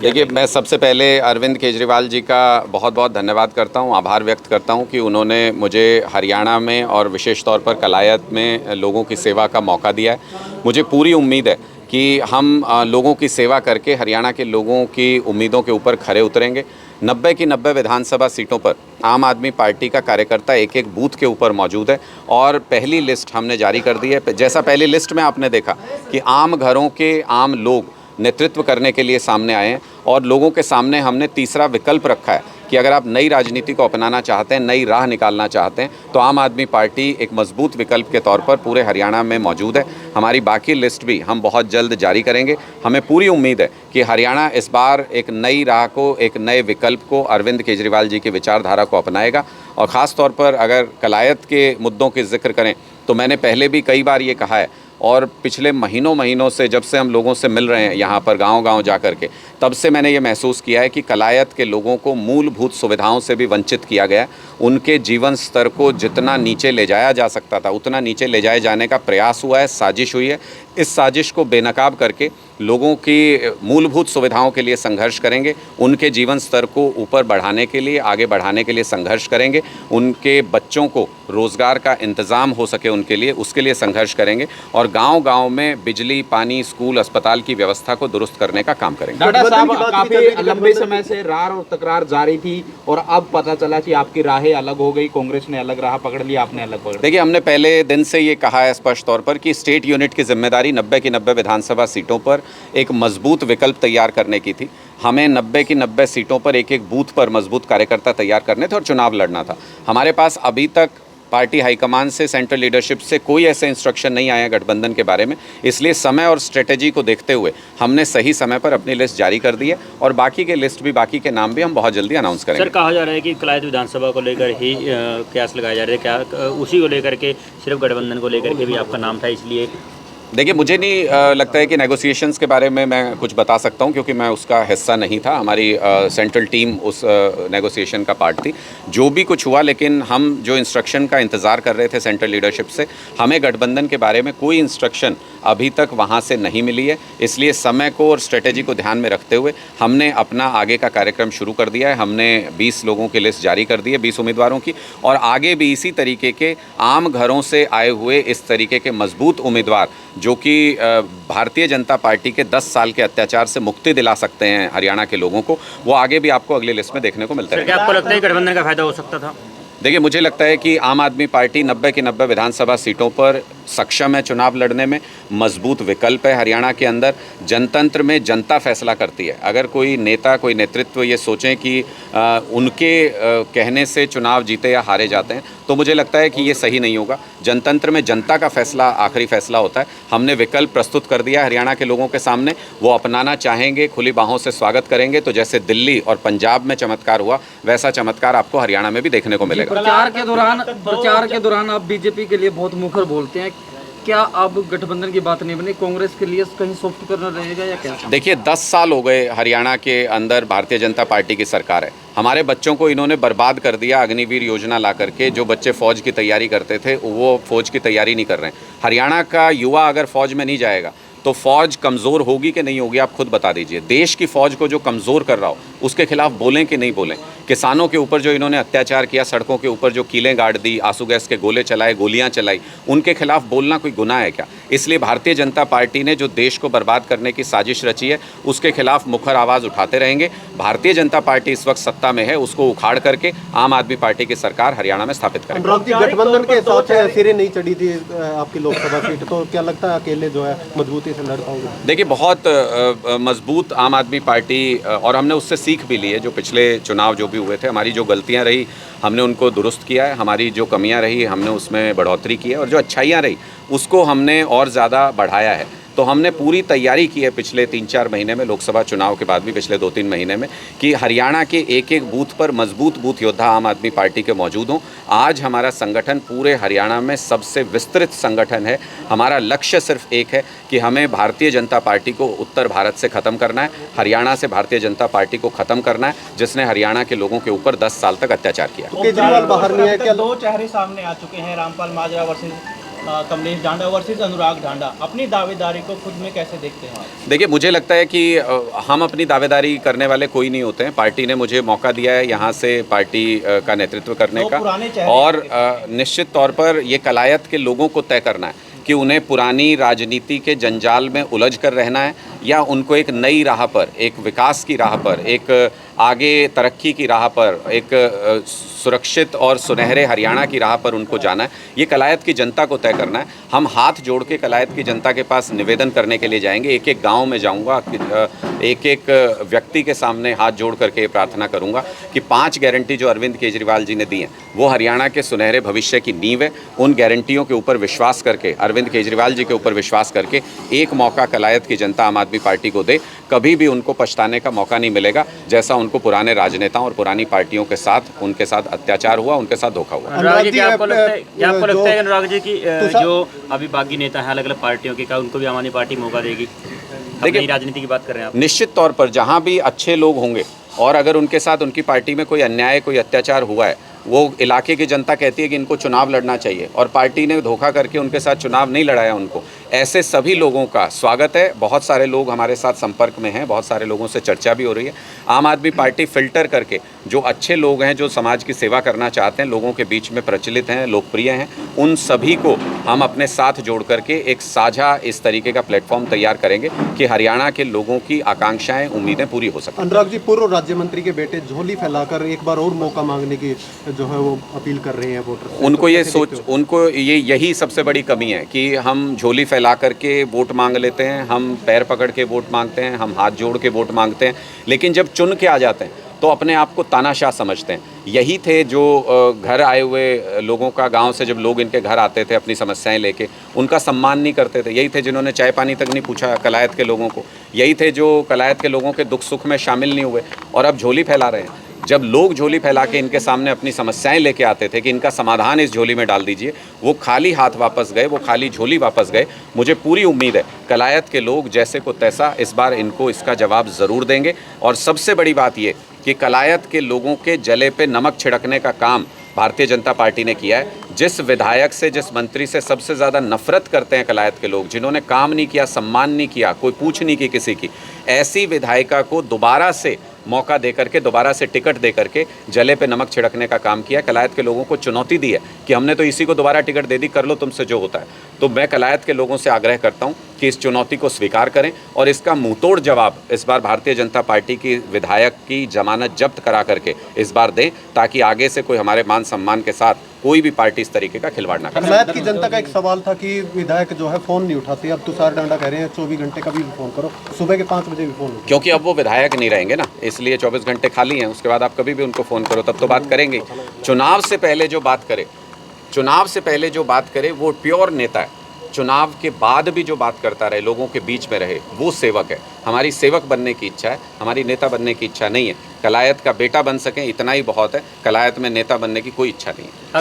देखिए, मैं सबसे पहले अरविंद केजरीवाल जी का बहुत बहुत धन्यवाद करता हूं, आभार व्यक्त करता हूं कि उन्होंने मुझे हरियाणा में और विशेष तौर पर कलायत में लोगों की सेवा का मौका दिया है। मुझे पूरी उम्मीद है कि हम लोगों की सेवा करके हरियाणा के लोगों की उम्मीदों के ऊपर खरे उतरेंगे। 90 की 90 विधानसभा सीटों पर आम आदमी पार्टी का कार्यकर्ता एक एक बूथ के ऊपर मौजूद है और पहली लिस्ट हमने जारी कर दी है। जैसा पहली लिस्ट में आपने देखा कि आम घरों के आम लोग नेतृत्व करने के लिए सामने आए हैं और लोगों के सामने हमने तीसरा विकल्प रखा है कि अगर आप नई राजनीति को अपनाना चाहते हैं, नई राह निकालना चाहते हैं, तो आम आदमी पार्टी एक मजबूत विकल्प के तौर पर पूरे हरियाणा में मौजूद है। हमारी बाकी लिस्ट भी हम बहुत जल्द जारी करेंगे। हमें पूरी उम्मीद है कि हरियाणा इस बार एक नई राह को, एक नए विकल्प को, अरविंद केजरीवाल जी की विचारधारा को अपनाएगा। और ख़ास तौर पर अगर कलायत के मुद्दों की जिक्र करें तो मैंने पहले भी कई बार ये कहा है और पिछले महीनों से जब से हम लोगों से मिल रहे हैं यहाँ पर गांव-गांव जा कर के, तब से मैंने ये महसूस किया है कि कलायत के लोगों को मूलभूत सुविधाओं से भी वंचित किया गया है। उनके जीवन स्तर को जितना नीचे ले जाया जा सकता था उतना नीचे ले जाए जाने का प्रयास हुआ है, साजिश हुई है। इस साजिश को बेनकाब करके लोगों की मूलभूत सुविधाओं के लिए संघर्ष करेंगे, उनके जीवन स्तर को ऊपर बढ़ाने के लिए, आगे बढ़ाने के लिए संघर्ष करेंगे, उनके बच्चों को रोज़गार का इंतज़ाम हो सके उनके लिए, उसके लिए संघर्ष करेंगे और गांव-गांव में बिजली, पानी, स्कूल, अस्पताल की व्यवस्था को दुरुस्त करने का काम करेंगे। डाटा साहब, काफी लंबे समय से रार और तकरार जारी थी और अब पता चला कि आपकी राहें अलग हो गई, कांग्रेस ने अलग राह पकड़ ली, आपने अलग पकड़ ली। देखिए, हमने पहले दिन से ये कहा है स्पष्ट तौर पर कि स्टेट यूनिट की जिम्मेदारी 90 की 90 विधानसभा सीटों पर एक मजबूत विकल्प तैयार करने की थी। हमें 90 की 90 सीटों पर एक एक बूथ पर मजबूत कार्यकर्ता तैयार करने थे और चुनाव लड़ना था। हमारे पास अभी तक पार्टी हाईकमान से, सेंट्रल लीडरशिप से कोई ऐसे इंस्ट्रक्शन नहीं आए हैं गठबंधन के बारे में। इसलिए समय और स्ट्रेटेजी को देखते हुए हमने सही समय पर अपनी लिस्ट जारी कर दी है और बाकी के लिस्ट भी, बाकी के नाम भी हम बहुत जल्दी अनाउंस करेंगे। सर, कहा जा रहा है कि कलायत विधानसभा को लेकर ही कयास लगाए जा रहे हैं, क्या उसी को लेकर के सिर्फ गठबंधन को लेकर के भी आपका नाम था, इसलिए? देखिए, मुझे नहीं लगता है कि नेगोशिएशंस के बारे में मैं कुछ बता सकता हूं क्योंकि मैं उसका हिस्सा नहीं था। हमारी सेंट्रल टीम उस नेगोशिएशन का पार्ट थी। जो भी कुछ हुआ, लेकिन हम जो इंस्ट्रक्शन का इंतज़ार कर रहे थे सेंट्रल लीडरशिप से, हमें गठबंधन के बारे में कोई इंस्ट्रक्शन अभी तक वहां से नहीं मिली है। इसलिए समय को और स्ट्रेटेजी को ध्यान में रखते हुए हमने अपना आगे का कार्यक्रम शुरू कर दिया है। हमने 20 लोगों की लिस्ट जारी कर दी है, 20 उम्मीदवारों की, और आगे भी इसी तरीके के आम घरों से आए हुए इस तरीके के मजबूत उम्मीदवार जो कि भारतीय जनता पार्टी के 10 साल के अत्याचार से मुक्ति दिला सकते हैं हरियाणा के लोगों को, वो आगे भी आपको अगली लिस्ट में देखने को मिलता है। क्या आपको लगता है गठबंधन का फायदा हो सकता था? देखिए, मुझे लगता है कि आम आदमी पार्टी 90 की 90 विधानसभा सीटों पर सक्षम है चुनाव लड़ने में, मजबूत विकल्प है हरियाणा के अंदर। जनतंत्र में जनता फैसला करती है। अगर कोई नेता, कोई नेतृत्व ये सोचें कि उनके कहने से चुनाव जीते या हारे जाते हैं, तो मुझे लगता है कि ये सही नहीं होगा। जनतंत्र में जनता का फैसला आखिरी फैसला होता है। हमने विकल्प प्रस्तुत कर दिया हरियाणा के लोगों के सामने, वो अपनाना चाहेंगे, खुली बाहों से स्वागत करेंगे। तो जैसे दिल्ली और पंजाब में चमत्कार हुआ, वैसा चमत्कार आपको हरियाणा में भी देखने को मिलेगा। प्रचार के दौरान आप बीजेपी के लिए बहुत मुखर बोलते हैं, क्या अब गठबंधन की बात नहीं बनी, कांग्रेस के लिए कहीं सॉफ्ट कॉर्नर रहेगा या क्या? देखिए, 10 साल हो गए हरियाणा के अंदर भारतीय जनता पार्टी की सरकार है। हमारे बच्चों को इन्होंने बर्बाद कर दिया। अग्निवीर योजना ला करके जो बच्चे फ़ौज की तैयारी करते थे वो फ़ौज की तैयारी नहीं कर रहे हैं। हरियाणा का युवा अगर फ़ौज में नहीं जाएगा तो फ़ौज कमज़ोर होगी कि नहीं होगी, आप खुद बता दीजिए। देश की फ़ौज को जो कमज़ोर कर रहा हो उसके खिलाफ बोलें कि नहीं बोलें। किसानों के ऊपर जो इन्होंने अत्याचार किया, सड़कों के ऊपर जो कीलें गाड़ दी, आंसू गैस के गोले चलाए, गोलियां चलाई, उनके खिलाफ बोलना कोई गुनाह है क्या? इसलिए भारतीय जनता पार्टी ने जो देश को बर्बाद करने की साजिश रची है उसके खिलाफ मुखर आवाज़ उठाते रहेंगे। भारतीय जनता पार्टी इस वक्त सत्ता में है, उसको उखाड़ करके आम आदमी पार्टी की सरकार हरियाणा में स्थापित करेंगे। गठबंधन के हिसाब से सिरे नहीं चढ़ी थी आपकी लोकसभा सीट, तो क्या लगता है अकेले जो है मजबूती से लड़ पाओगे? देखिए, बहुत मजबूत आम आदमी पार्टी, और हमने उससे सीख भी ली है। जो पिछले चुनाव जो भी हुए थे, हमारी जो गलतियां रही हमने उनको दुरुस्त किया है, हमारी जो कमियां रही हमने उसमें बढ़ोतरी की है, और जो अच्छाइयां रही उसको हमने और ज़्यादा बढ़ाया है। तो हमने पूरी तैयारी की है पिछले 3-4 महीने में, लोकसभा चुनाव के बाद भी पिछले 2-3 महीने में, कि हरियाणा के एक एक बूथ पर मजबूत बूथ योद्धा आम आदमी पार्टी के मौजूद हों। आज हमारा संगठन पूरे हरियाणा में सबसे विस्तृत संगठन है। हमारा लक्ष्य सिर्फ एक है कि हमें भारतीय जनता पार्टी को उत्तर भारत से ख़त्म करना है, हरियाणा से भारतीय जनता पार्टी को ख़त्म करना है, जिसने हरियाणा के लोगों के ऊपर 10 साल तक अत्याचार किया। केजरीवाल बाहर नहीं है क्या? 2 चेहरे सामने आ चुके हैं, रामपाल माजरा वर्सेस कमलेश ढांडा वर्सेस अनुराग ढांडा, अपनी दावेदारी को खुद में कैसे देखते हैं आप? देखिए, मुझे लगता है कि हम अपनी दावेदारी करने वाले कोई नहीं होते हैं। पार्टी ने मुझे मौका दिया है यहाँ से पार्टी का नेतृत्व करने तो पुराने का, चेहरे और निश्चित तौर पर ये कलायत के लोगों को तय करना है कि उन्हें पुरानी राजनीति के जंजाल में उलझ कर रहना है या उनको एक नई राह पर, एक विकास की राह पर, एक आगे तरक्की की राह पर, एक सुरक्षित और सुनहरे हरियाणा की राह पर उनको जाना है। ये कलायत की जनता को तय करना है। हम हाथ जोड़ के कलायत की जनता के पास निवेदन करने के लिए जाएंगे। एक एक गांव में जाऊंगा, एक एक व्यक्ति के सामने हाथ जोड़ करके प्रार्थना करूंगा कि 5 गारंटी जो अरविंद केजरीवाल जी ने दी हैं वो हरियाणा के सुनहरे भविष्य की नींव है। उन गारंटियों के ऊपर विश्वास करके, अरविंद केजरीवाल जी के ऊपर विश्वास करके एक मौका कलायत की जनता आम आदमी पार्टी को दे। कभी भी उनको पछताने का मौका नहीं मिलेगा, जैसा उनको पुराने राजनेताओं और पुरानी पार्टियों के साथ, उनके साथ अत्याचार हुआ, उनके साथ धोखा हुआ। अनुराग जी, क्या आपको लगता है अनुराग जी की जो अभी बागी नेता हैं अलग अलग पार्टियों के, क्या उनको भी आम आदमी पार्टी मौका देगी? देखिए, राजनीति की बात कर रहे हैं आप। निश्चित तौर पर जहां भी अच्छे लोग होंगे और अगर उनके साथ उनकी पार्टी में कोई अन्याय, कोई अत्याचार हुआ है, वो इलाके की जनता कहती है कि इनको चुनाव लड़ना चाहिए और पार्टी ने धोखा करके उनके साथ चुनाव नहीं लड़ाया उनको, ऐसे सभी लोगों का स्वागत है। बहुत सारे लोग हमारे साथ संपर्क में हैं, बहुत सारे लोगों से चर्चा भी हो रही है। आम आदमी पार्टी फिल्टर करके जो अच्छे लोग हैं, जो समाज की सेवा करना चाहते हैं, लोगों के बीच में प्रचलित हैं, लोकप्रिय हैं, उन सभी को हम अपने साथ जोड़ करके एक साझा इस तरीके का प्लेटफॉर्म तैयार करेंगे कि हरियाणा के लोगों की आकांक्षाएं, उम्मीदें पूरी हो सकें। अनुराग जी, पूर्व राज्य मंत्री के बेटे झोली फैलाकर एक बार और मौका मांगने की जो है वो अपील कर रहे हैं वोटर। उनको ये सोच, उनको यही सबसे बड़ी कमी है कि हम झोली फैला करके वोट मांग लेते हैं, हम पैर पकड़ के वोट मांगते हैं, हम हाथ जोड़ के वोट मांगते हैं, लेकिन जब चुन के आ जाते हैं तो अपने आप को तानाशाह समझते हैं। यही थे जो घर आए हुए लोगों का, गांव से जब लोग इनके घर आते थे अपनी समस्याएं लेके, उनका सम्मान नहीं करते थे। यही थे जिन्होंने चाय पानी तक नहीं पूछा कलायत के लोगों को। यही थे जो कलायत के लोगों के दुख सुख में शामिल नहीं हुए और अब झोली फैला रहे हैं। जब लोग झोली फैला के इनके सामने अपनी समस्याएं लेके आते थे कि इनका समाधान इस झोली में डाल दीजिए, वो खाली हाथ वापस गए, वो खाली झोली वापस गए। मुझे पूरी उम्मीद है कलायत के लोग जैसे को तैसा इस बार इनको इसका जवाब ज़रूर देंगे। और सबसे बड़ी बात ये कि कलायत के लोगों के जले पे नमक छिड़कने का काम भारतीय जनता पार्टी ने किया है। जिस विधायक से, जिस मंत्री से सबसे ज़्यादा नफरत करते हैं कलायत के लोग, जिन्होंने काम नहीं किया, सम्मान नहीं किया, कोई पूछ नहीं की किसी की, ऐसी विधायिका को दोबारा से मौका दे करके, दोबारा से टिकट दे करके जले पे नमक छिड़कने का काम किया। कलायत के लोगों को चुनौती दी है कि हमने तो इसी को दोबारा टिकट दे दी, कर लो तुमसे जो होता है। तो मैं कलायत के लोगों से आग्रह करता हूं कि इस चुनौती को स्वीकार करें और इसका मुंहतोड़ जवाब इस बार भारतीय जनता पार्टी की विधायक की जमानत जब्त करा करके इस बार दें, ताकि आगे से कोई हमारे मान सम्मान के साथ कोई भी पार्टी इस तरीके का खिलवाड़ ना करे। कलायत की जनता का एक सवाल था कि विधायक जो है फोन नहीं उठाते, अब तुषार डांडा कह रहे हैं 24 घंटे कभी भी फोन करो, सुबह के 5 बजे भी फोन उठाओ। क्योंकि अब वो विधायक नहीं रहेंगे ना, इसलिए 24 घंटे खाली हैं। उसके बाद आप कभी भी उनको फ़ोन करो, तब तो बात करेंगे। चुनाव से पहले जो बात करे, चुनाव से पहले जो बात करे वो प्योर नेता है। चुनाव के बाद भी जो बात करता रहे, लोगों के बीच में रहे, वो सेवक है। हमारी सेवक बनने की इच्छा है, हमारी नेता बनने की इच्छा नहीं है। कलायत का बेटा बन सकें इतना ही बहुत है, कलायत में नेता बनने की कोई इच्छा नहीं है।